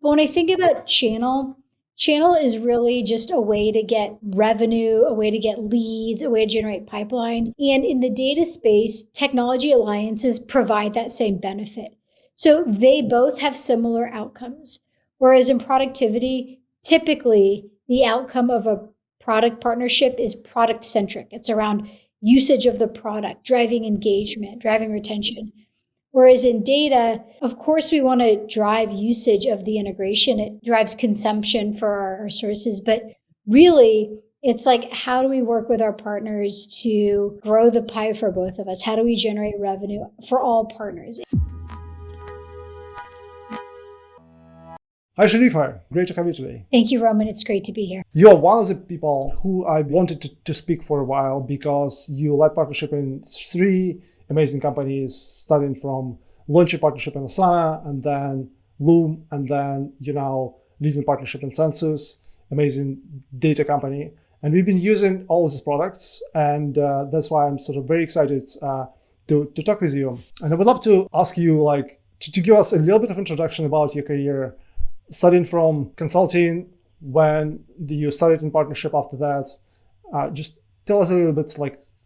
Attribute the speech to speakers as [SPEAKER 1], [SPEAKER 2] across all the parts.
[SPEAKER 1] But when I think about channel is really just a way to get revenue, a way to get leads, a way to generate pipeline. And in the data space, technology alliances provide that same benefit. So they both have similar outcomes. Whereas in productivity, typically the outcome of a product partnership is product centric. It's around usage of the product, driving engagement, driving retention. Whereas in data, of course, we want to drive usage of the integration. It drives consumption for our sources. But really, it's like, how do we work with our partners to grow the pie for both of us? How do we generate revenue for all partners?
[SPEAKER 2] Hi, Sharrifah. Great to have you today.
[SPEAKER 1] Thank you, Roman. It's great to be here.
[SPEAKER 2] You are one of the people who I wanted to speak for a while because you led partnership in 3 amazing companies, starting from launching partnership in Asana, and then Loom, and then leading partnership in Census, amazing data company. And we've been using all of these products, and that's why I'm sort of very excited to talk with you. And I would love to ask you to give us a little bit of introduction about your career, starting from consulting, when you started in partnership after that. Just tell us a little bit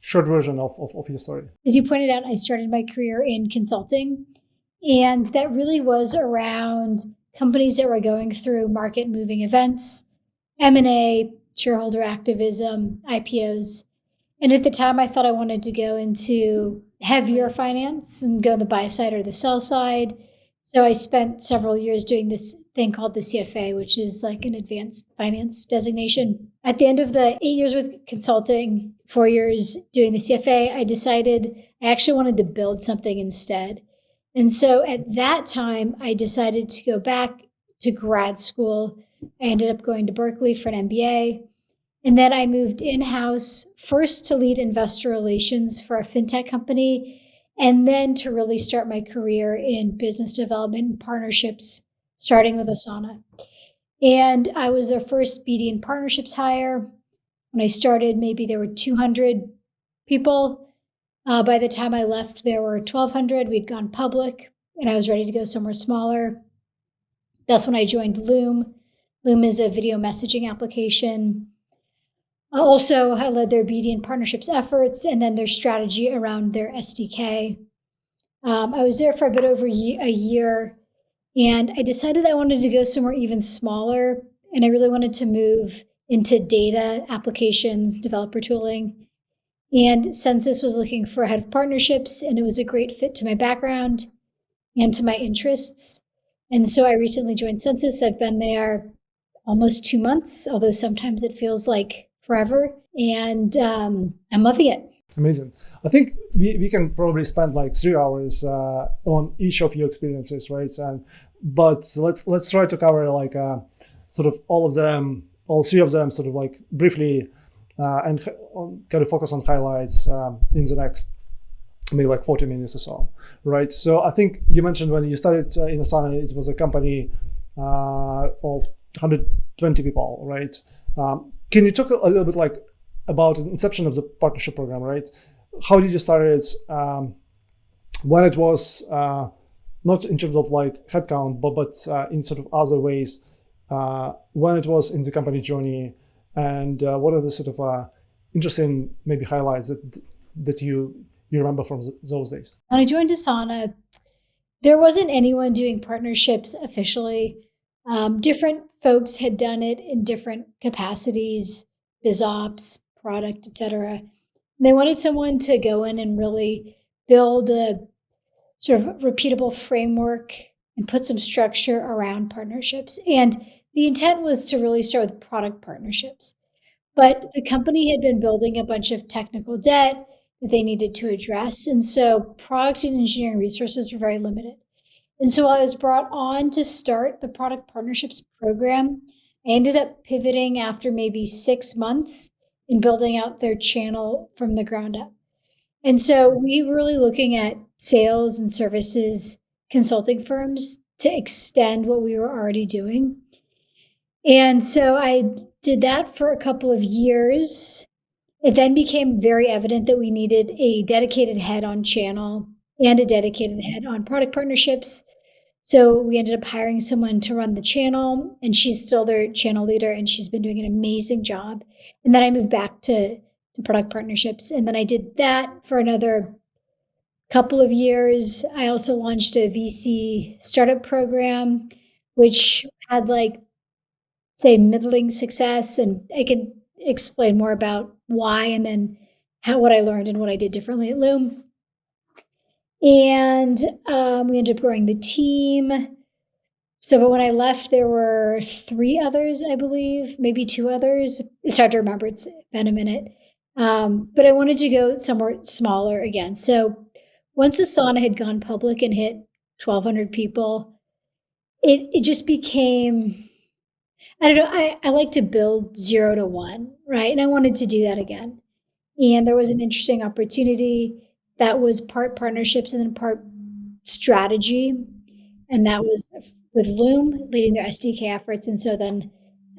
[SPEAKER 2] short version of your story.
[SPEAKER 1] As you pointed out, I started my career in consulting, and that really was around companies that were going through market moving events, M&A, shareholder activism, IPOs. And at the time, I thought I wanted to go into heavier finance and go on the buy side or the sell side. So I spent several years doing this thing called the CFA, which is like an advanced finance designation. At the end of the 8 years with consulting, 4 years doing the CFA, I decided I actually wanted to build something instead. And so at that time, I decided to go back to grad school. I ended up going to Berkeley for an MBA. And then I moved in-house first to lead investor relations for a fintech company, and then to really start my career in business development and partnerships, starting with Asana. And I was their first BD and partnerships hire. When I started, maybe there were 200 people. By the time I left, there were 1,200. We'd gone public, and I was ready to go somewhere smaller. That's when I joined Loom. Loom is a video messaging application. Also, I led their BD and partnerships efforts, and then their strategy around their SDK. I was there for a bit over a year, and I decided I wanted to go somewhere even smaller, and I really wanted to move into data applications, developer tooling. And Census was looking for a head of partnerships, and it was a great fit to my background and to my interests. And so I recently joined Census. I've been there almost 2 months, although sometimes it feels like forever, and I'm loving it.
[SPEAKER 2] Amazing. I think we can probably spend 3 hours on each of your experiences, right? But let's try to cover sort of all 3 of them, sort of briefly, and kind of focus on highlights in the next maybe 40 minutes or so, right? So I think you mentioned when you started in Asana, it was a company of 120 people, right? Can you talk a little bit about the inception of the partnership program, right? How did you start it? When it was not in terms of headcount, but in sort of other ways, when it was in the company journey, and what are the sort of interesting maybe highlights that you remember from those days?
[SPEAKER 1] When I joined Asana, there wasn't anyone doing partnerships officially. Different folks had done it in different capacities, biz ops, product, et cetera. And they wanted someone to go in and really build a sort of repeatable framework and put some structure around partnerships. And the intent was to really start with product partnerships. But the company had been building a bunch of technical debt that they needed to address. And so product and engineering resources were very limited. And so I was brought on to start the product partnerships program. I ended up pivoting after maybe 6 months in building out their channel from the ground up. And so we were really looking at sales and services consulting firms to extend what we were already doing. And so I did that for a couple of years. It then became very evident that we needed a dedicated head on channel and a dedicated head on product partnerships. So we ended up hiring someone to run the channel, and she's still their channel leader, and she's been doing an amazing job. And then I moved back to product partnerships, and then I did that for another couple of years. I also launched a VC startup program, which had say middling success, and I can explain more about why and then what I learned and what I did differently at Loom. And we ended up growing the team. So, but when I left, there were 3 others, I believe, maybe 2 others. It's hard to remember. It's been a minute. But I wanted to go somewhere smaller again. So once Asana had gone public and hit 1,200 people, it just became, I don't know, I like to build 0 to 1, right? And I wanted to do that again. And there was an interesting opportunity that was part partnerships and then part strategy. And that was with Loom leading their SDK efforts. And so then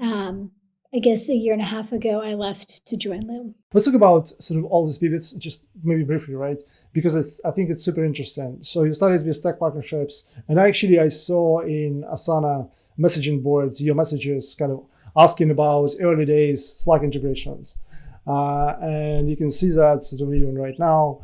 [SPEAKER 1] I guess a year and a half ago, I left to join Loom.
[SPEAKER 2] Let's talk about sort of all these pivots, just maybe briefly, right? Because I think it's super interesting. So you started with tech partnerships, and I saw in Asana messaging boards your messages kind of asking about early days Slack integrations, and you can see that sort of even right now.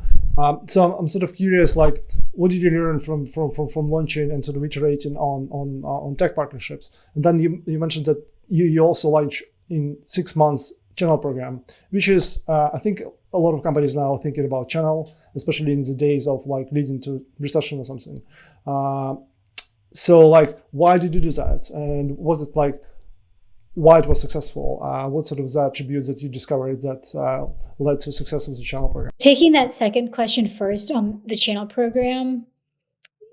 [SPEAKER 2] So I'm sort of curious, what did you learn from launching and sort of iterating on tech partnerships? And then you mentioned that you also launched in 6 months channel program, which is I think a lot of companies now are thinking about channel, especially in the days of leading to recession or something. So why did you do that, and was it why it was successful? What sort of the attributes that you discovered that led to success of the channel program?
[SPEAKER 1] Taking that second question first on the channel program,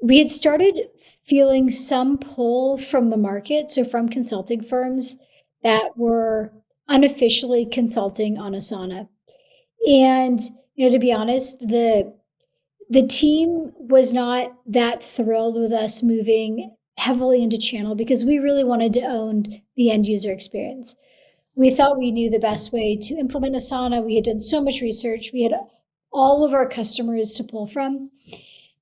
[SPEAKER 1] we had started feeling some pull from the market, so from consulting firms that were unofficially consulting on Asana. And, to be honest, the team was not that thrilled with us moving heavily into channel because we really wanted to own the end user experience. We thought we knew the best way to implement Asana. We had done so much research. We had all of our customers to pull from.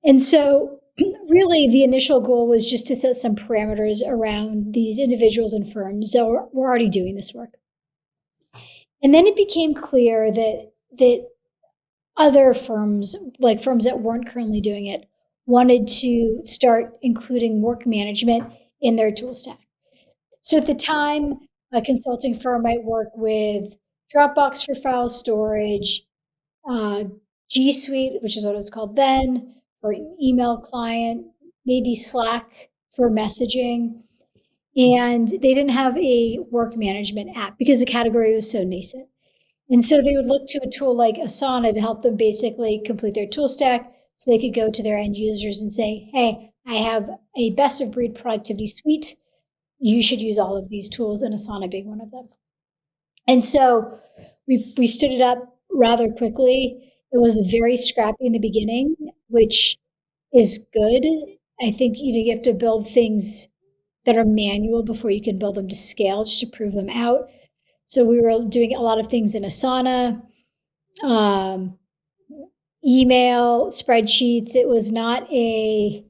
[SPEAKER 1] And so really the initial goal was just to set some parameters around these individuals and firms that were already doing this work. And then it became clear that other firms, like firms that weren't currently doing it, wanted to start including work management in their tool stack. So at the time, a consulting firm might work with Dropbox for file storage, G Suite, which is what it was called then, or an email client, maybe Slack for messaging. And they didn't have a work management app because the category was so nascent. And so they would look to a tool like Asana to help them basically complete their tool stack so they could go to their end users and say, hey, I have a best of breed productivity suite. You should use all of these tools, and Asana being one of them. And so we stood it up rather quickly. It was very scrappy in the beginning, which is good. I think you have to build things that are manual before you can build them to scale, just to prove them out. So we were doing a lot of things in Asana, email, spreadsheets. It was not an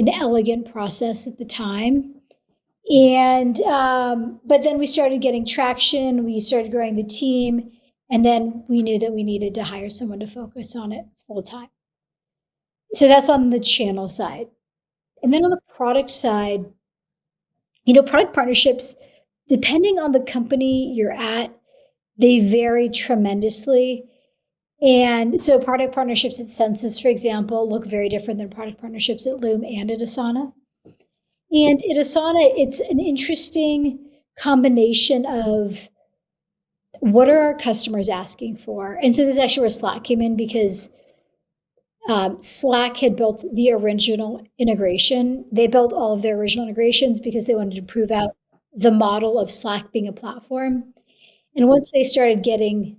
[SPEAKER 1] elegant process at the time. And but then we started getting traction. We started growing the team. And then we knew that we needed to hire someone to focus on it full time. So that's on the channel side. And then on the product side, product partnerships, depending on the company you're at, they vary tremendously. And so product partnerships at Census, for example, look very different than product partnerships at Loom and at Asana. And at Asana, it's an interesting combination of what are our customers asking for? And so this is actually where Slack came in, because Slack had built the original integration. They built all of their original integrations because they wanted to prove out the model of Slack being a platform. And once they started getting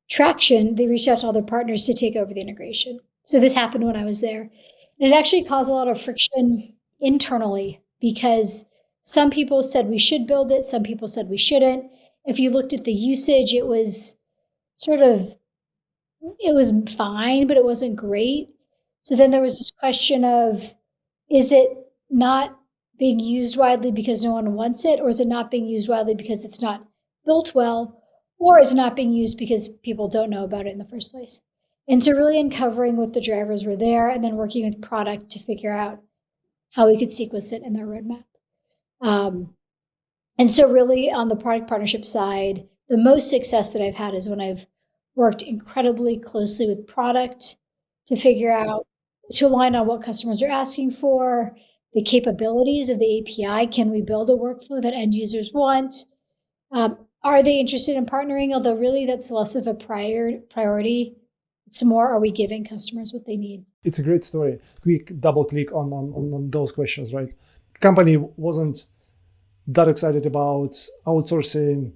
[SPEAKER 1] traction, they reached out to all their partners to take over the integration. So this happened when I was there. And it actually caused a lot of friction internally because some people said we should build it. Some people said we shouldn't. If you looked at the usage, it was fine, but it wasn't great. So then there was this question of, is it not being used widely because no one wants it, or is it not being used widely because it's not built well, or is it not being used because people don't know about it in the first place? And so really uncovering what the drivers were there and then working with product to figure out how we could sequence it in their roadmap. And so really on the product partnership side, the most success that I've had is when I've worked incredibly closely with product to figure out, to align on what customers are asking for, the capabilities of the API. Can we build a workflow that end users want? Are they interested in partnering? Although really that's less of a priority. It's more, are we giving customers what they need?
[SPEAKER 2] It's a great story. Quick double click on those questions, right? Company wasn't that excited about outsourcing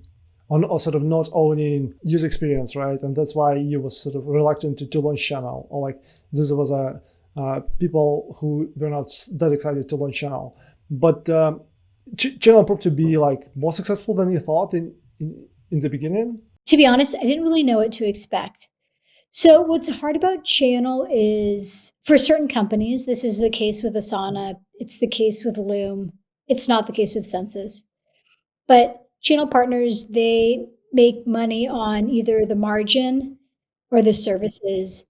[SPEAKER 2] or sort of not owning user experience, right? And that's why you was sort of reluctant to launch channel, or like this was people who were not that excited to launch channel. But channel proved to be like more successful than you thought in the beginning.
[SPEAKER 1] To be honest, I didn't really know what to expect. So what's hard about channel is, for certain companies, this is the case with Asana, it's the case with Loom, it's not the case with Census. But channel partners, they make money on either the margin or the services.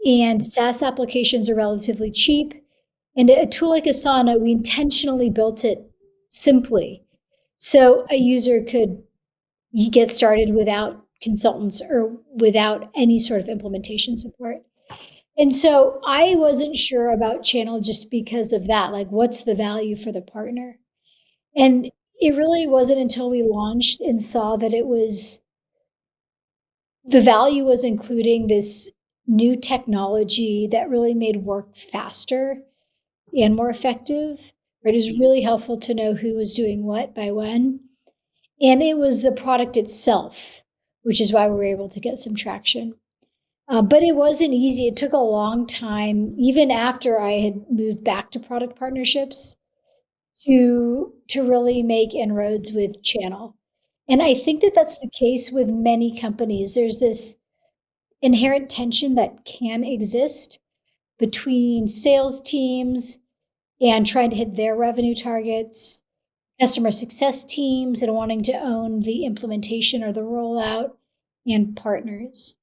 [SPEAKER 1] And SaaS applications are relatively cheap. And a tool like Asana, we intentionally built it simply. So a user could get started without consultants or without any sort of implementation support. And so I wasn't sure about channel just because of that. Like, what's the value for the partner? And it really wasn't until we launched and saw that the value was including this new technology that really made work faster and more effective. It was really helpful to know who was doing what by when. And it was the product itself, which is why we were able to get some traction. But it wasn't easy. It took a long time, even after I had moved back to product partnerships, to really make inroads with channel. And I think that that's the case with many companies. There's this inherent tension that can exist between sales teams and trying to hit their revenue targets, customer success teams and wanting to own the implementation or the rollout, and partners.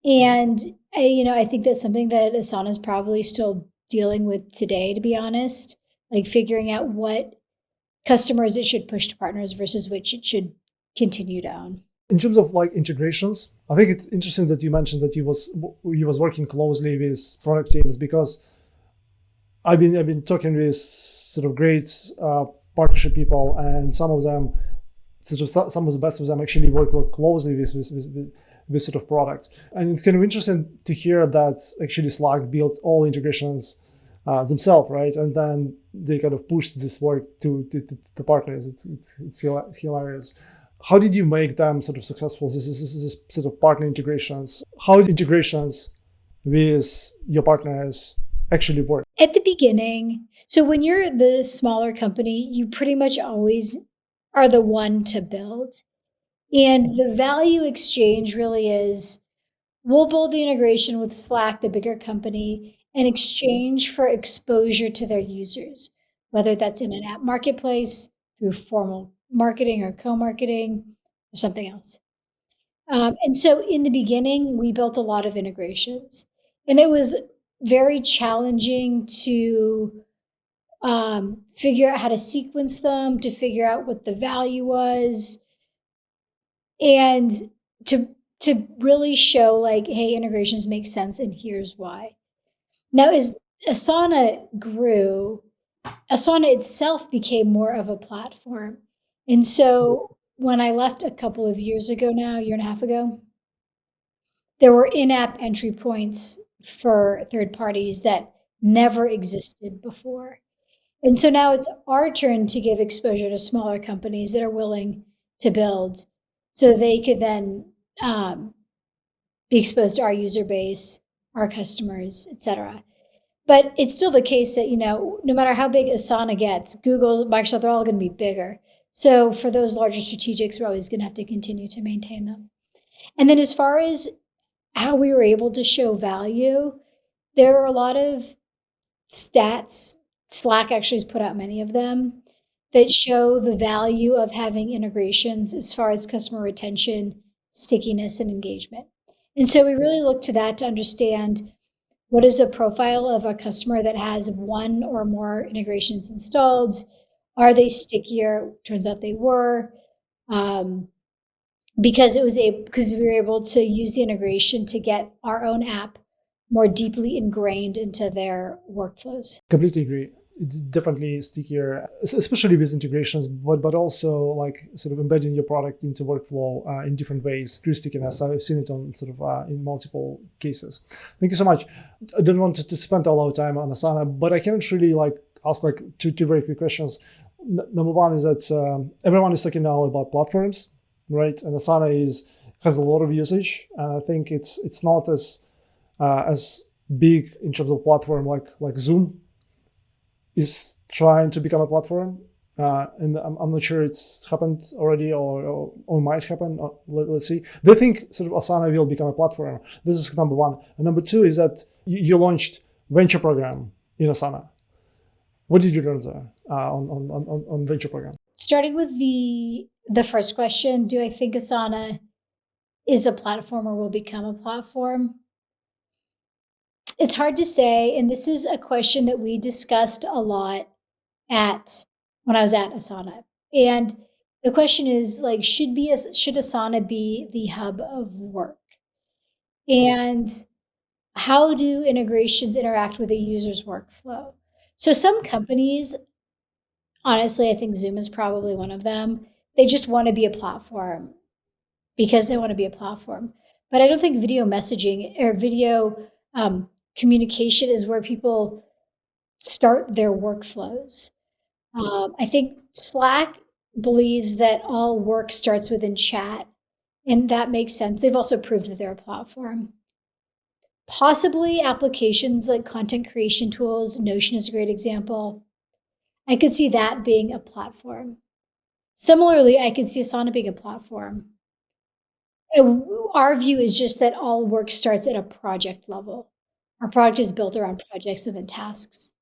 [SPEAKER 1] And I think that's something that Asana is probably still dealing with today, to be honest, like figuring out what customers it should push to partners versus which it should continue to own.
[SPEAKER 2] In terms of like integrations, I think it's interesting that you mentioned that you was working closely with product teams, because I've been talking with sort of great partnership people, and some of them, some of the best of them actually work closely with sort of product. And it's kind of interesting to hear that actually Slack built all integrations themselves, right? And then they kind of push this work to the partners. It's hilarious. How did you make them sort of successful? This is sort of partner integrations. How integrations with your partners actually work?
[SPEAKER 1] At the beginning, so when you're the smaller company, you pretty much always are the one to build. And the value exchange really is, we'll build the integration with Slack, the bigger company, in exchange for exposure to their users, whether that's in an app marketplace, through formal marketing or co-marketing, or something else. And so in the beginning, we built a lot of integrations, and it was very challenging to figure out how to sequence them, to figure out what the value was, and to really show like, hey, integrations make sense, and here's why. Now, as Asana grew, Asana itself became more of a platform. And so when I left a couple of years ago now, a year and a half ago, there were in-app entry points for third parties that never existed before. And so now it's our turn to give exposure to smaller companies that are willing to build, so they could then be exposed to our user base, our customers, et cetera. But it's still the case that, no matter how big Asana gets, Google, Microsoft, they're all going to be bigger. So for those larger strategics, we're always going to have to continue to maintain them. And then as far as how we were able to show value, there are a lot of stats Slack actually has put out many of them that show the value of having integrations as far as customer retention, stickiness, and engagement. And so we really look to that to understand what is the profile of a customer that has one or more integrations installed. Are they stickier? Turns out they were. Because we were able to use the integration to get our own app more deeply ingrained into their workflows.
[SPEAKER 2] Completely agree. It's definitely stickier, especially with integrations, but also like sort of embedding your product into workflow in different ways through stickiness. I've seen it on sort of in multiple cases. Thank you so much. I don't want to spend a lot of time on Asana, but I can really like ask like two very quick questions. Number one is that everyone is talking now about platforms, right? And Asana has a lot of usage, and I think it's not as big in terms of platform like Zoom is trying to become a platform, and I'm not sure it's happened already or might happen. Let's see. They think sort of Asana will become a platform. This is number one. And number two is that you launched venture program in Asana. What did you learn there on venture program?
[SPEAKER 1] Starting with the first question, do I think Asana is a platform or will become a platform? It's hard to say, and this is a question that we discussed a lot when I was at Asana. And the question is like, should Asana be the hub of work? And how do integrations interact with a user's workflow? So some companies, honestly, I think Zoom is probably one of them. They just want to be a platform because they want to be a platform. But I don't think video messaging or video communication is where people start their workflows. I think Slack believes that all work starts within chat, and that makes sense. They've also proved that they're a platform. Possibly applications like content creation tools, Notion is a great example. I could see that being a platform. Similarly, I could see Asana being a platform. Our view is just that all work starts at a project level. Our product is built around projects and then tasks.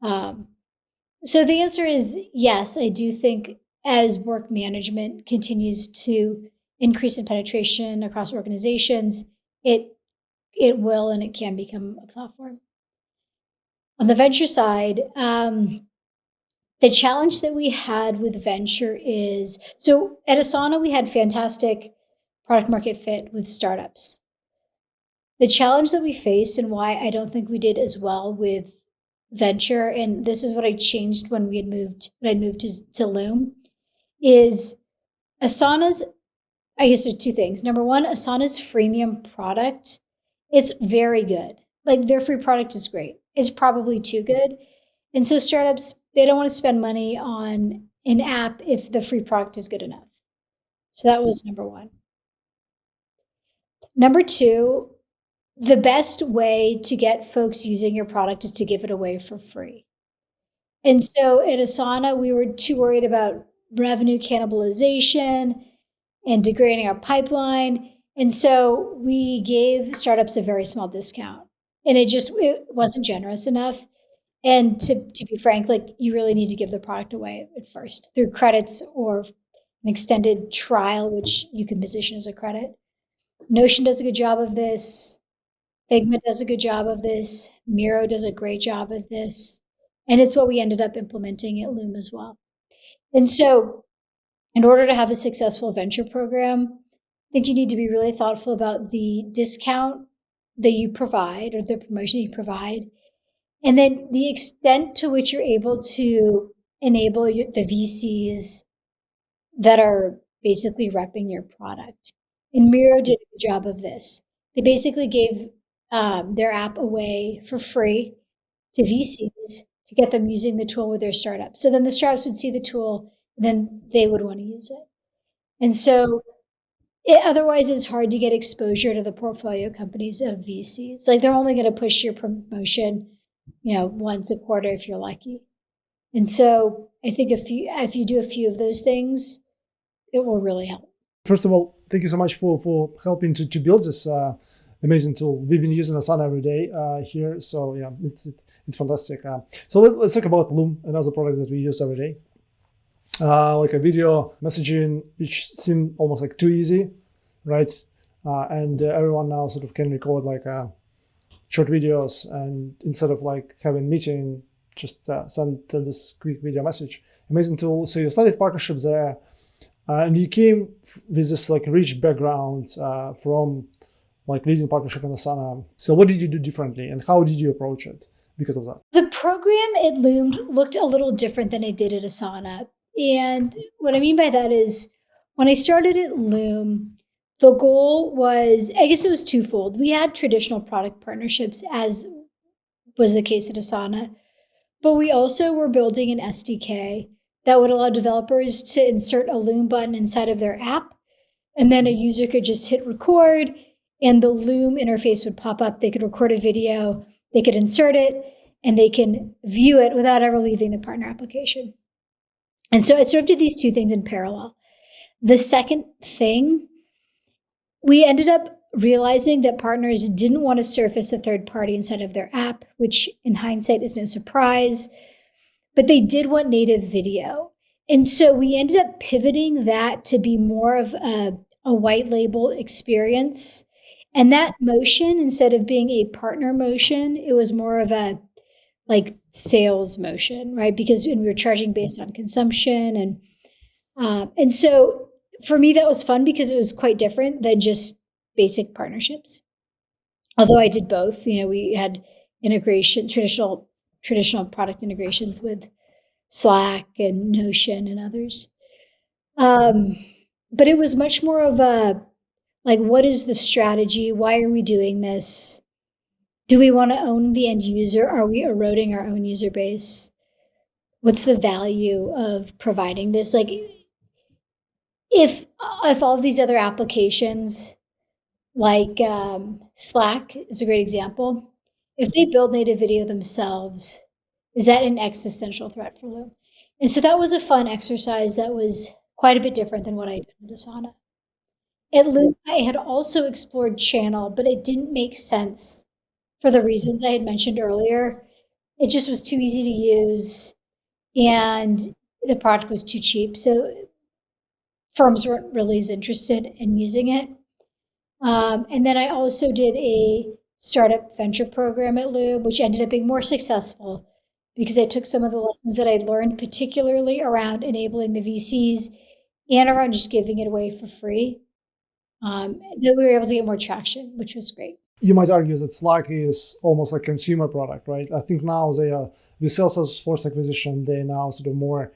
[SPEAKER 1] So the answer is yes, I do think as work management continues to increase in penetration across organizations, it will and it can become a platform. On the venture side, the challenge that we had with venture is, so at Asana, we had fantastic product market fit with startups. The challenge that we faced and why I don't think we did as well with venture, and this is what I changed when I moved to Loom, is Asana's, I guess there's two things. Number one, Asana's freemium product, it's very good. Like their free product is great. It's probably too good. And so startups, they don't want to spend money on an app if the free product is good enough. So that was number one. Number two, the best way to get folks using your product is to give it away for free. And so at Asana, we were too worried about revenue cannibalization and degrading our pipeline. And so we gave startups a very small discount. And it wasn't generous enough. And to be frank, like you really need to give the product away at first through credits or an extended trial, which you can position as a credit. Notion does a good job of this. Figma does a good job of this. Miro does a great job of this. And it's what we ended up implementing at Loom as well. And so in order to have a successful venture program, I think you need to be really thoughtful about the discount that you provide or the promotion you provide, and then the extent to which you're able to enable the VCs that are basically repping your product. And Miro did a good job of this. They basically gave their app away for free to VCs to get them using the tool with their startup. So then the startups would see the tool, and then they would want to use it. And so otherwise it's hard to get exposure to the portfolio companies of VCs. Like they're only going to push your promotion, once a quarter if you're lucky. And so I think if you do a few of those things, it will really help.
[SPEAKER 2] First of all, thank you so much for helping to build this amazing tool. We've been using Asana every day here, so yeah, it's fantastic. So let's talk about Loom, another product that we use every day. Like a video messaging, which seemed almost like too easy, right? And everyone now sort of can record like short videos, and instead of like having meeting, just send this quick video message. Amazing tool. So you started partnerships there, and you came with this like rich background from like leading partnership in Asana. So what did you do differently, and how did you approach it because of that?
[SPEAKER 1] The program at Loom looked a little different than it did at Asana. And what I mean by that is when I started at Loom, the goal was, I guess it was twofold. We had traditional product partnerships, as was the case at Asana, but we also were building an SDK that would allow developers to insert a Loom button inside of their app. And then a user could just hit record and the Loom interface would pop up. They could record a video, they could insert it, and they can view it without ever leaving the partner application. And so I sort of did these two things in parallel. The second thing, we ended up realizing that partners didn't want to surface a third party inside of their app, which in hindsight is no surprise, but they did want native video. And so we ended up pivoting that to be more of a white label experience. And that motion, instead of being a partner motion, it was more of a like sales motion, right? Because we were charging based on consumption. And so for me, that was fun because it was quite different than just basic partnerships. Although I did both, we had integration, traditional product integrations with Slack and Notion and others. But it was much more of a, like, what is the strategy? Why are we doing this? Do we want to own the end user? Are we eroding our own user base? What's the value of providing this? Like, if all of these other applications, like Slack is a great example, if they build native video themselves, is that an existential threat for Loom? And so that was a fun exercise that was quite a bit different than what I did at Asana. At Loom, I had also explored channel, but it didn't make sense for the reasons I had mentioned earlier. It just was too easy to use, and the product was too cheap. So firms weren't really as interested in using it. And then I also did a startup venture program at Loom, which ended up being more successful because I took some of the lessons that I'd learned, particularly around enabling the VCs and around just giving it away for free. That we were able to get more traction, which was great.
[SPEAKER 2] You might argue that Slack is almost like a consumer product, right? I think now they are, with Salesforce acquisition, they're now sort of more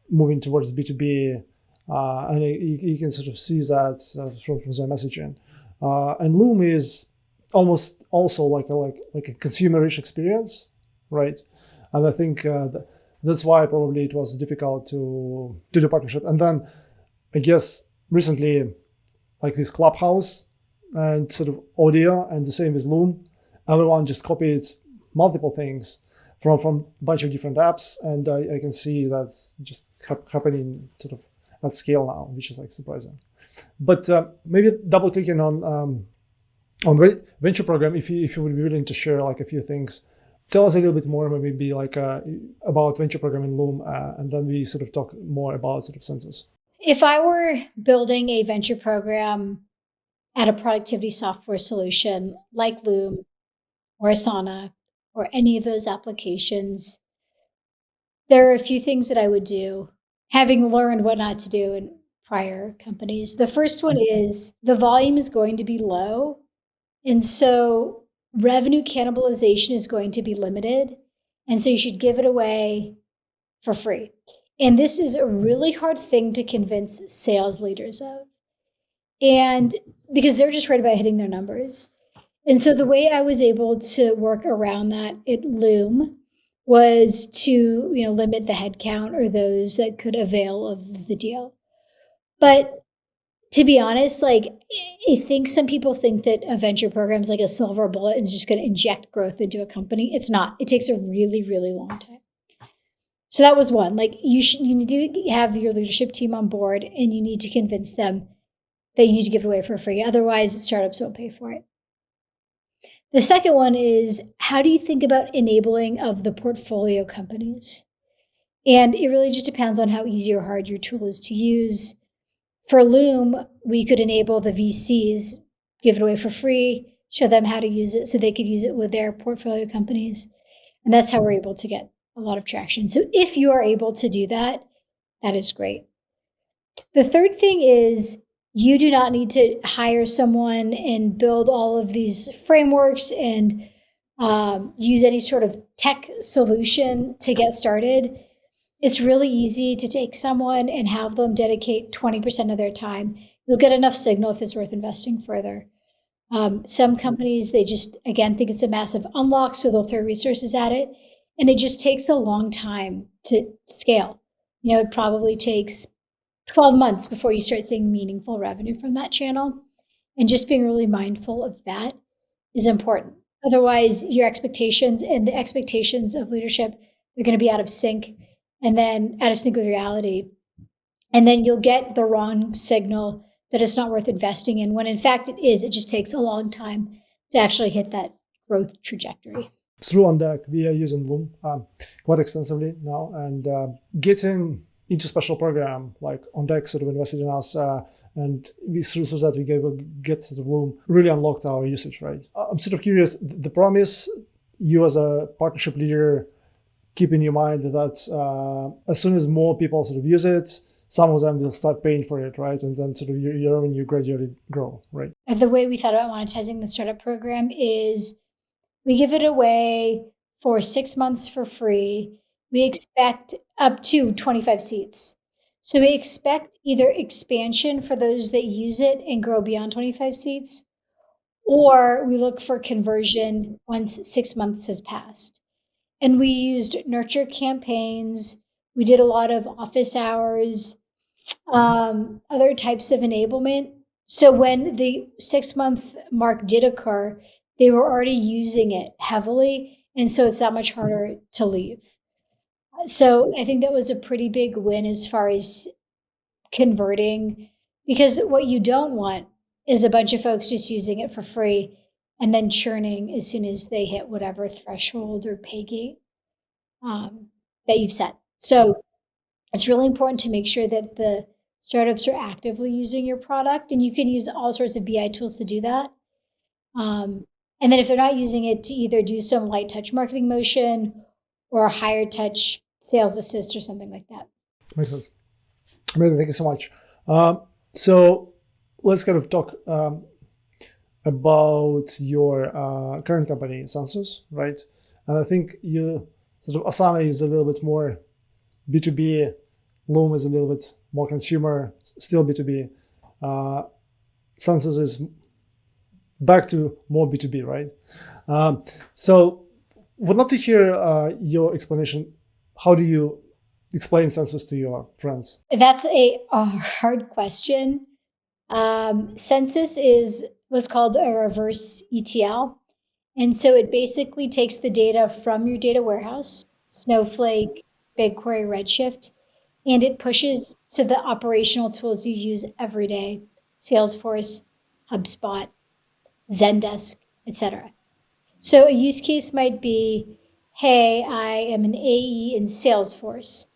[SPEAKER 2] moving towards B2B, and you can sort of see that from their messaging. And Loom is almost also like a consumer-rich experience, right? And I think that's why probably it was difficult to do partnership. And then I guess recently, like with Clubhouse and sort of audio, and the same with Loom, everyone just copied multiple things from a bunch of different apps, and I can see that's just happening sort of at scale now, which is like surprising. But maybe double clicking on venture program, if you would be willing to share like a few things, tell us a little bit more, maybe like about venture program in Loom, and then we sort of talk more about sort of Census.
[SPEAKER 1] If I were building a venture program at a productivity software solution like Loom or Asana or any of those applications, there are a few things that I would do, having learned what not to do in prior companies. The first one is the volume is going to be low. And so revenue cannibalization is going to be limited. And so you should give it away for free. And this is a really hard thing to convince sales leaders of. And because they're just worried about hitting their numbers. And so the way I was able to work around that at Loom was to, limit the headcount or those that could avail of the deal. But to be honest, like, I think some people think that a venture program is like a silver bullet and is just going to inject growth into a company. It's not. It takes a really, really long time. So that was one. Like, you need to have your leadership team on board, and you need to convince them that you need to give it away for free. Otherwise, startups won't pay for it. The second one is, how do you think about enabling of the portfolio companies? And it really just depends on how easy or hard your tool is to use. For Loom, we could enable the VCs, give it away for free, show them how to use it so they could use it with their portfolio companies. And that's how we're able to get a lot of traction. So if you are able to do that, that is great. The third thing is, you do not need to hire someone and build all of these frameworks and use any sort of tech solution to get started. It's really easy to take someone and have them dedicate 20% of their time. You'll get enough signal if it's worth investing further. Some companies, they just, again, think it's a massive unlock, so they'll throw resources at it. And it just takes a long time to scale. It probably takes 12 months before you start seeing meaningful revenue from that channel. And just being really mindful of that is important. Otherwise, your expectations and the expectations of leadership, they're going to be out of sync, and then out of sync with reality. And then you'll get the wrong signal that it's not worth investing in, when in fact it is. It just takes a long time to actually hit that growth trajectory.
[SPEAKER 2] Through On Deck, we are using Loom quite extensively now, and getting into special program like On Deck sort of invested in us, and these resources that we gave get sort of Loom really unlocked our usage, right? I'm sort of curious, the promise you as a partnership leader keep in your mind that as soon as more people sort of use it, some of them will start paying for it, right? And then sort of your revenue gradually grow, right?
[SPEAKER 1] The way we thought about monetizing the startup program is, we give it away for 6 months for free. We expect up to 25 seats. So we expect either expansion for those that use it and grow beyond 25 seats, or we look for conversion once 6 months has passed. And we used nurture campaigns. We did a lot of office hours, other types of enablement. So when the 6-month mark did occur, they were already using it heavily. And so it's that much harder to leave. So I think that was a pretty big win as far as converting, because what you don't want is a bunch of folks just using it for free and then churning as soon as they hit whatever threshold or pay gate that you've set. So it's really important to make sure that the startups are actively using your product, and you can use all sorts of BI tools to do that. And then if they're not using it, to either do some light touch marketing motion or a higher touch sales assist or something like that.
[SPEAKER 2] Makes sense. Amazing. Thank you so much. So let's kind of talk about your current company, Census, right? And I think you sort of, Asana is a little bit more B2B, Loom is a little bit more consumer, still B2B. Census is back to more B2B, right? So would love to hear your explanation. How do you explain Census to your friends?
[SPEAKER 1] That's a hard question. Census is what's called a reverse ETL. And so it basically takes the data from your data warehouse, Snowflake, BigQuery, Redshift, and it pushes to the operational tools you use every day: Salesforce, HubSpot, Zendesk, etc. So a use case might be, hey, I am an AE in Salesforce,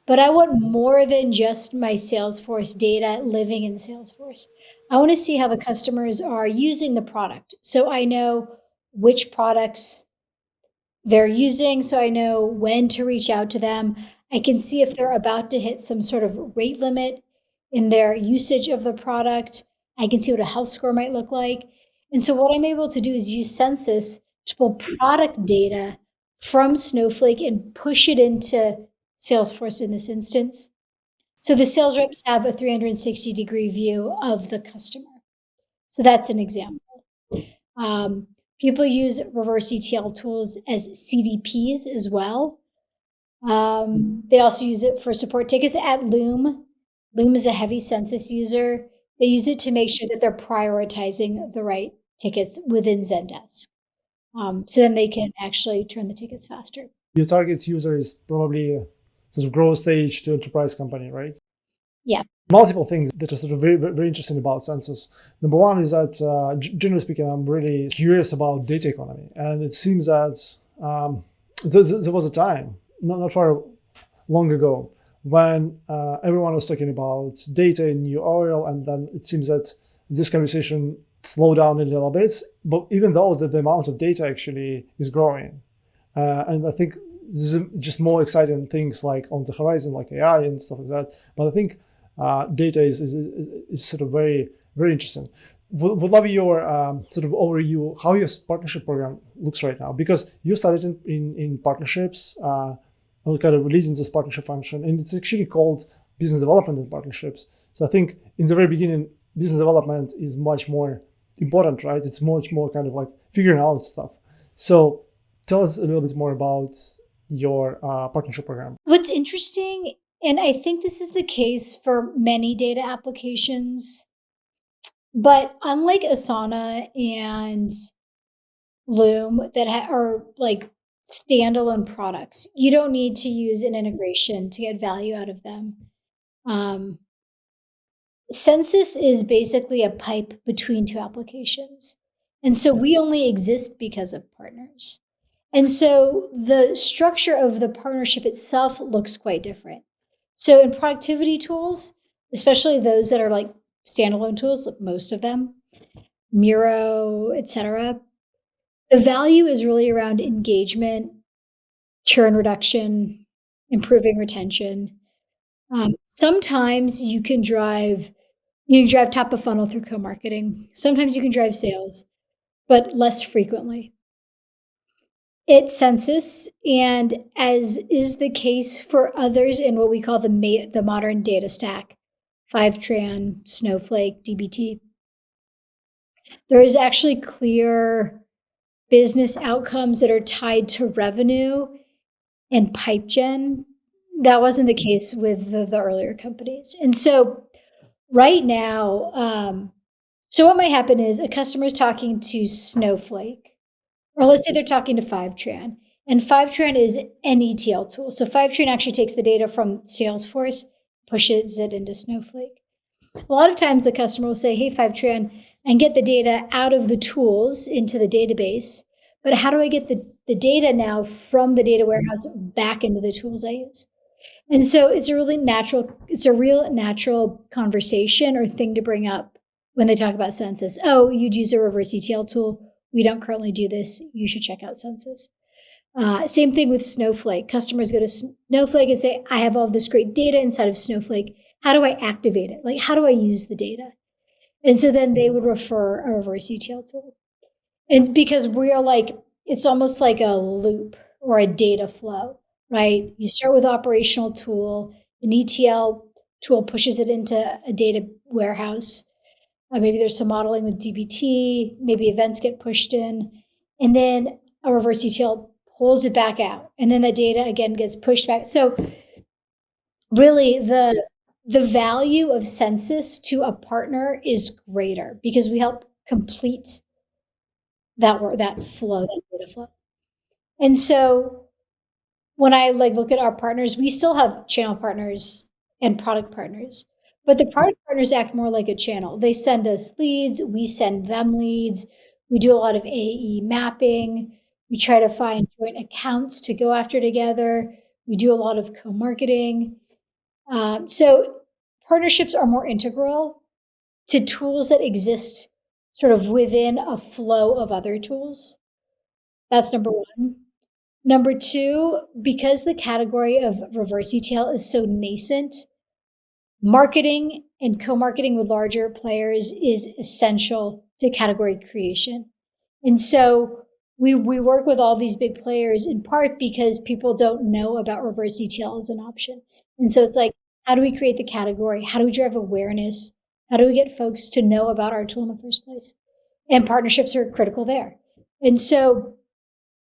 [SPEAKER 1] but I want more than just my Salesforce data living in Salesforce. I want to see how the customers are using the product, so I know which products they're using, so I know when to reach out to them. I can see if they're about to hit some sort of rate limit in their usage of the product. I can see what a health score might look like. And so what I'm able to do is use Census to pull product data from Snowflake and push it into Salesforce in this instance. So the sales reps have a 360-degree view of the customer. So that's an example. People use reverse ETL tools as CDPs as well. They also use it for support tickets at Loom. Loom is a heavy Census user. They use it to make sure that they're prioritizing the right tickets within Zendesk. So then they can actually turn the tickets faster.
[SPEAKER 2] Your target user is probably sort of growth stage to enterprise company, right?
[SPEAKER 1] Yeah.
[SPEAKER 2] Multiple things that are sort of very, very interesting about Census. Number one is that, generally speaking, I'm really curious about data economy. And it seems that there was a time, not far long ago, when everyone was talking about data in new oil. And then it seems that this conversation slowed down a little bit. But even though the amount of data actually is growing, and I think there's just more exciting things like on the horizon, like AI and stuff like that. But I think data is sort of very, very interesting. Would love your sort of overview how your partnership program looks right now, because you started in partnerships, kind of leading this partnership function, and it's actually called business development and partnerships. So I think in the very beginning, business development is much more important, right? It's much more kind of like figuring out stuff. So tell us a little bit more about your partnership program.
[SPEAKER 1] What's interesting, and I think this is the case for many data applications, but unlike Asana and Loom that are like standalone products, you don't need to use an integration to get value out of them. Um, Census is basically a pipe between two applications. And so we only exist because of partners. And so the structure of the partnership itself looks quite different. So in productivity tools, especially those that are like standalone tools, like most of them, Miro, etc., the value is really around engagement, churn reduction, improving retention. Sometimes you can drive top of funnel through co-marketing. Sometimes you can drive sales, but less frequently. It's Census, and as is the case for others in what we call the modern data stack, Fivetran, Snowflake, dbt, there is actually clear business outcomes that are tied to revenue and pipe gen. That wasn't the case with the earlier companies. And so right now, so what might happen is a customer is talking to Snowflake, or let's say they're talking to Fivetran, and Fivetran is an ETL tool. So Fivetran actually takes the data from Salesforce, pushes it into Snowflake. A lot of times the customer will say, hey, Fivetran, and get the data out of the tools into the database. But how do I get the data now from the data warehouse back into the tools I use? And so it's a real natural conversation or thing to bring up when they talk about Census. Oh, you'd use a reverse ETL tool. We don't currently do this. You should check out Census. Same thing with Snowflake. Customers go to Snowflake and say, I have all this great data inside of Snowflake. How do I activate it? Like, how do I use the data? And so then they would refer a reverse ETL tool. And because we're like, it's almost like a loop or a data flow, right? You start with operational tool, an ETL tool pushes it into a data warehouse. Maybe there's some modeling with dbt, maybe events get pushed in, and then a reverse ETL pulls it back out. And then the data again gets pushed back. So really the value of Census to a partner is greater because we help complete that work, that flow, that data flow. And so when I look at our partners, we still have channel partners and product partners, but the product partners act more like a channel. They send us leads, we send them leads. We do a lot of AE mapping. We try to find joint accounts to go after together. We do a lot of co-marketing. So partnerships are more integral to tools that exist sort of within a flow of other tools. That's number one. Number two, because the category of reverse ETL is so nascent, marketing and co-marketing with larger players is essential to category creation. And so we work with all these big players in part because people don't know about reverse ETL as an option. And so it's like, how do we create the category? How do we drive awareness? How do we get folks to know about our tool in the first place? And partnerships are critical there. And so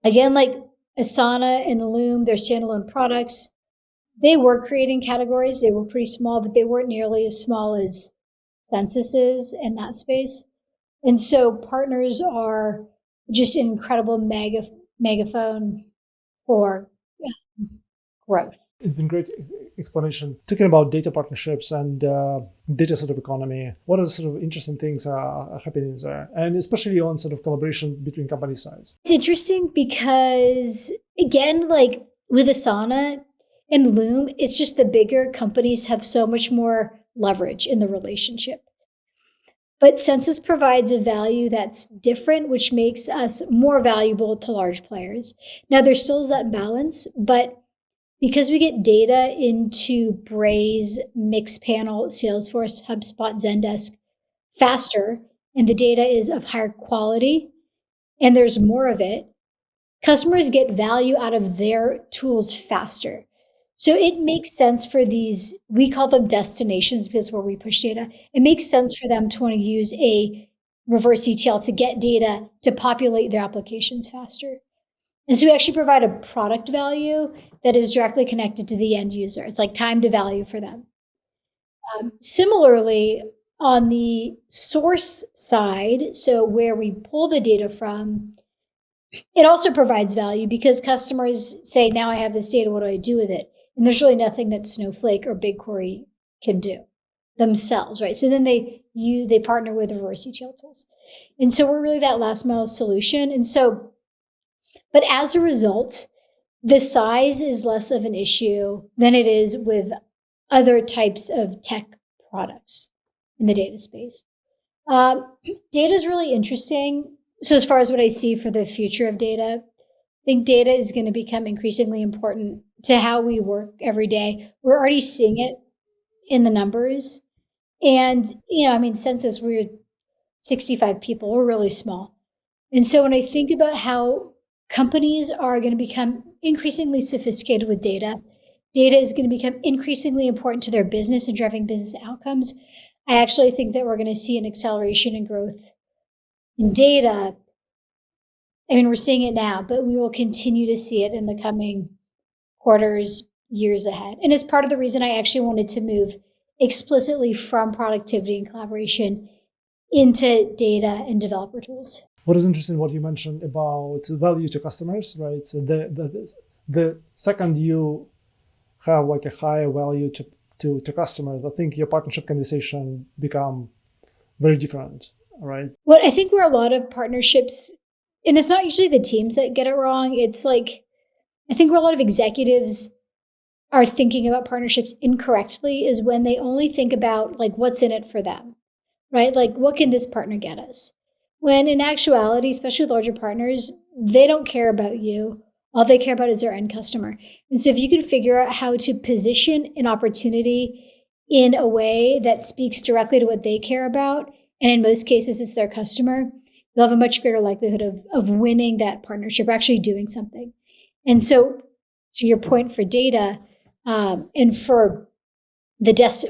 [SPEAKER 1] again, like Asana and Loom, they're standalone products. They were creating categories. They were pretty small, but they weren't nearly as small as Census is in that space. And so partners are just an incredible megaphone for growth.
[SPEAKER 2] It's been great explanation. Talking about data partnerships and data sort of economy, what are the sort of interesting things are happening there? And especially on sort of collaboration between company sides.
[SPEAKER 1] It's interesting because, again, like with Asana and Loom, it's just the bigger companies have so much more leverage in the relationship. But Census provides a value that's different, which makes us more valuable to large players. Now, there still is that balance, but because we get data into Braze, Mixpanel, Salesforce, HubSpot, Zendesk faster, and the data is of higher quality, and there's more of it, customers get value out of their tools faster. So it makes sense for these, we call them destinations because where we push data. It makes sense for them to want to use a reverse ETL to get data to populate their applications faster. And so we actually provide a product value that is directly connected to the end user. It's like time to value for them. Similarly, on the source side, so where we pull the data from, it also provides value because customers say, now I have this data, what do I do with it? And there's really nothing that Snowflake or BigQuery can do themselves, right? So then they partner with reverse ETL tools. And so we're really that last mile solution. And so, but as a result, the size is less of an issue than it is with other types of tech products in the data space. Data is really interesting. So as far as what I see for the future of data, I think data is going to become increasingly important to how we work every day. We're already seeing it in the numbers. And, Census, we're 65 people, we're really small. And so when I think about how companies are going to become increasingly sophisticated with data is going to become increasingly important to their business and driving business outcomes. I actually think that we're going to see an acceleration in growth in data. We're seeing it now, but we will continue to see it in the coming quarters, years ahead. And as part of the reason I actually wanted to move explicitly from productivity and collaboration into data and developer tools.
[SPEAKER 2] What is interesting, what you mentioned about value to customers, right? So the second you have like a higher value to customers, I think your partnership conversation become very different, right?
[SPEAKER 1] What I think where a lot of partnerships, and it's not usually the teams that get it wrong, it's like, I think where a lot of executives are thinking about partnerships incorrectly is when they only think about like what's in it for them, right? Like what can this partner get us? When in actuality, especially with larger partners, they don't care about you. All they care about is their end customer. And so if you can figure out how to position an opportunity in a way that speaks directly to what they care about, and in most cases it's their customer, you'll have a much greater likelihood of winning that partnership or actually doing something. And so to your point for data, and for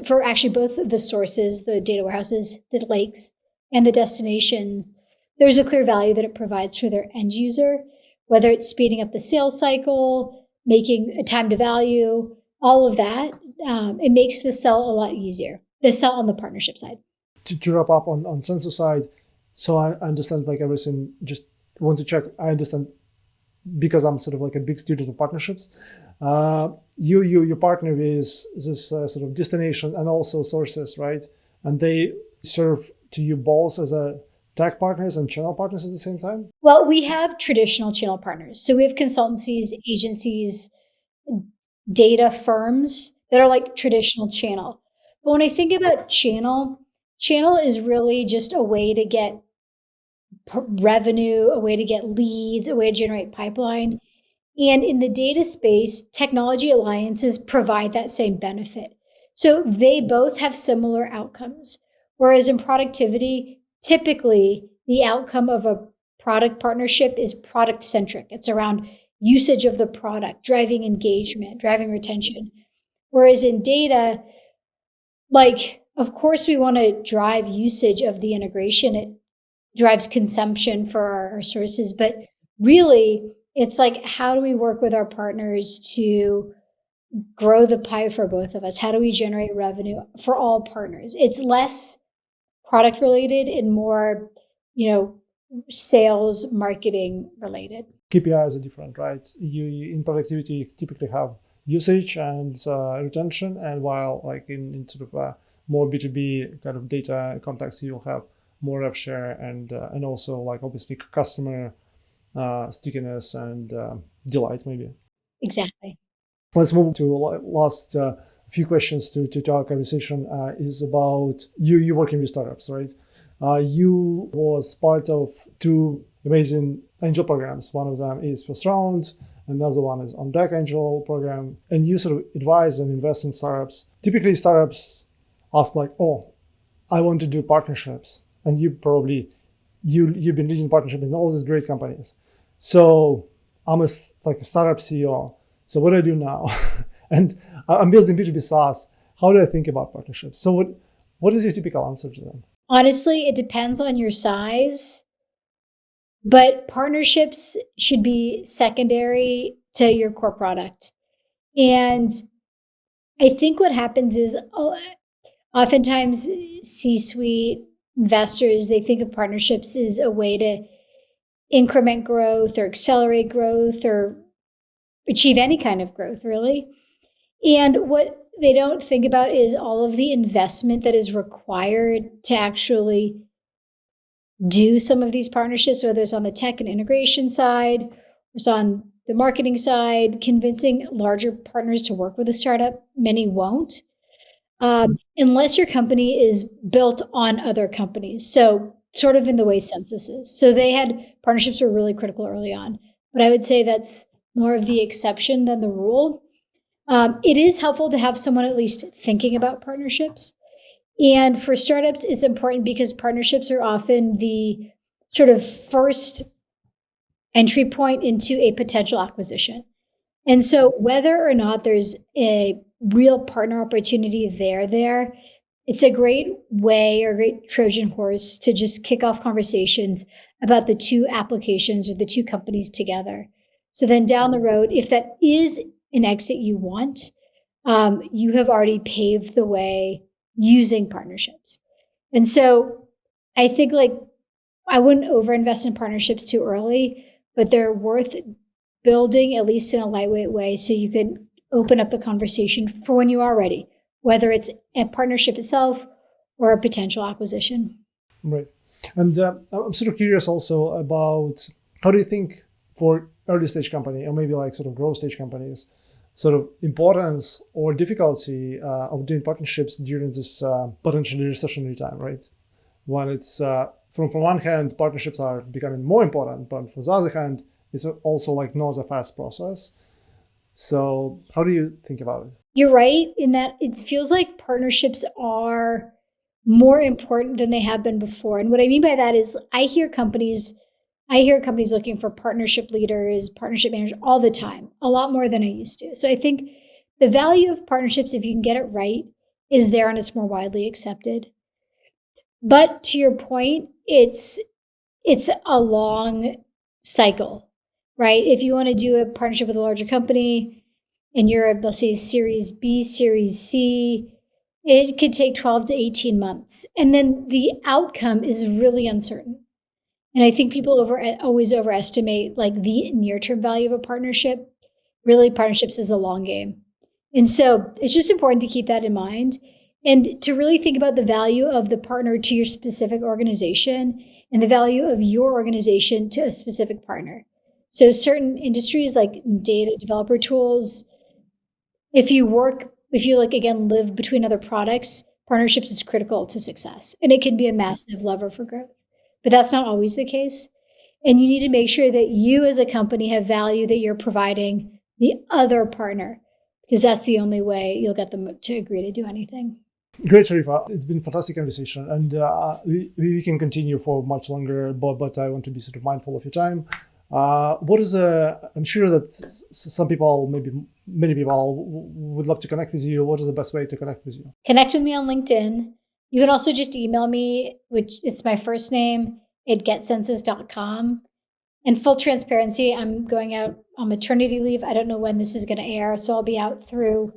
[SPEAKER 1] for actually both the sources, the data warehouses, the lakes, and the destination, there's a clear value that it provides for their end user, whether it's speeding up the sales cycle, making a time to value, all of that. It makes the sell a lot easier, the sell on the partnership side.
[SPEAKER 2] To wrap up on Census side, so I understand like everything, just want to check, I understand because I'm sort of like a big student of partnerships. You partner with this sort of destination and also sources, right? And they serve to you both as a tech partners and channel partners at the same time?
[SPEAKER 1] Well, we have traditional channel partners. So we have consultancies, agencies, data firms that are like traditional channel. But when I think about channel is really just a way to get revenue, a way to get leads, a way to generate pipeline. And in the data space, technology alliances provide that same benefit. So they both have similar outcomes. Whereas in productivity, typically the outcome of a product partnership is product centric. It's around usage of the product, driving engagement, driving retention. Whereas in data, like, of course, we want to drive usage of the integration. It drives consumption for our sources, but really it's like, how do we work with our partners to grow the pie for both of us? How do we generate revenue for all partners? It's less product related and more, sales, marketing related.
[SPEAKER 2] KPIs are different, right? You in productivity, you typically have usage and retention, and while like in sort of a more B2B kind of data context, you'll have more rev share and also like obviously customer stickiness and delight maybe.
[SPEAKER 1] Exactly.
[SPEAKER 2] Let's move to last few questions to our conversation is about you working with startups, right? You was part of two amazing angel programs. One of them is first round, another one is on deck angel program, and you sort of advise and invest in startups. Typically startups ask like, oh, I want to do partnerships, and you've been leading partnerships in all these great companies. So I'm a startup CEO. So what do I do now? And I'm building B2B SaaS. How do I think about partnerships? So what is your typical answer to them?
[SPEAKER 1] Honestly, it depends on your size, but partnerships should be secondary to your core product. And I think what happens is oftentimes C-suite investors, they think of partnerships as a way to increment growth or accelerate growth or achieve any kind of growth, really. And what they don't think about is all of the investment that is required to actually do some of these partnerships, whether it's on the tech and integration side, or it's on the marketing side, convincing larger partners to work with a startup. Many won't, unless your company is built on other companies. So sort of in the way Census is. So they had partnerships were really critical early on, but I would say that's more of the exception than the rule. It is helpful to have someone at least thinking about partnerships. And for startups, it's important because partnerships are often the sort of first entry point into a potential acquisition. And so whether or not there's a real partner opportunity there, it's a great way or great Trojan horse to just kick off conversations about the two applications or the two companies together. So then down the road, if that is an exit you want, you have already paved the way using partnerships. And so I think I wouldn't overinvest in partnerships too early, but they're worth building at least in a lightweight way so you can open up the conversation for when you are ready, whether it's a partnership itself or a potential acquisition.
[SPEAKER 2] Right. And I'm sort of curious also about how do you think for early stage company or maybe like sort of growth stage companies, sort of importance or difficulty of doing partnerships during this potentially recessionary time, right? When it's from one hand, partnerships are becoming more important, but from the other hand, it's also like not a fast process. So how do you think about it?
[SPEAKER 1] You're right in that it feels like partnerships are more important than they have been before. And what I mean by that is I hear companies looking for partnership leaders, partnership managers all the time, a lot more than I used to. So I think the value of partnerships, if you can get it right, is there and it's more widely accepted. But to your point, it's a long cycle, right? If you want to do a partnership with a larger company and you're, let's say, Series B, Series C, it could take 12 to 18 months. And then the outcome is really uncertain. And I think people always overestimate like the near-term value of a partnership. Really, partnerships is a long game. And so it's just important to keep that in mind and to really think about the value of the partner to your specific organization and the value of your organization to a specific partner. So certain industries like data developer tools, if you live between other products, partnerships is critical to success. And it can be a massive lever for growth. But that's not always the case. And you need to make sure that you as a company have value that you're providing the other partner, because that's the only way you'll get them to agree to do anything.
[SPEAKER 2] Great, Sharrifah. It's been a fantastic conversation, and we can continue for much longer, but I want to be sort of mindful of your time. I'm sure that some people, maybe many people, would love to connect with you. What is the best way to connect with you?
[SPEAKER 1] Connect with me on LinkedIn. You can also just email me, which it's my first name at getcensus.com. And full transparency, I'm going out on maternity leave. I don't know when this is going to air, so I'll be out through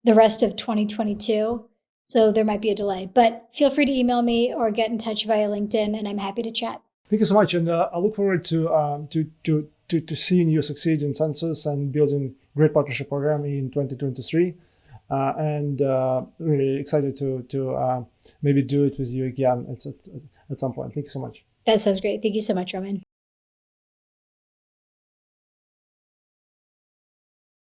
[SPEAKER 1] the rest of 2022. So there might be a delay, but feel free to email me or get in touch via LinkedIn, and I'm happy to chat.
[SPEAKER 2] Thank you so much, and I look forward to seeing you succeed in Census and building great partnership program in 2023. And really excited to maybe do it with you again at some point. Thank you so much.
[SPEAKER 1] That sounds great. Thank you so much, Roman.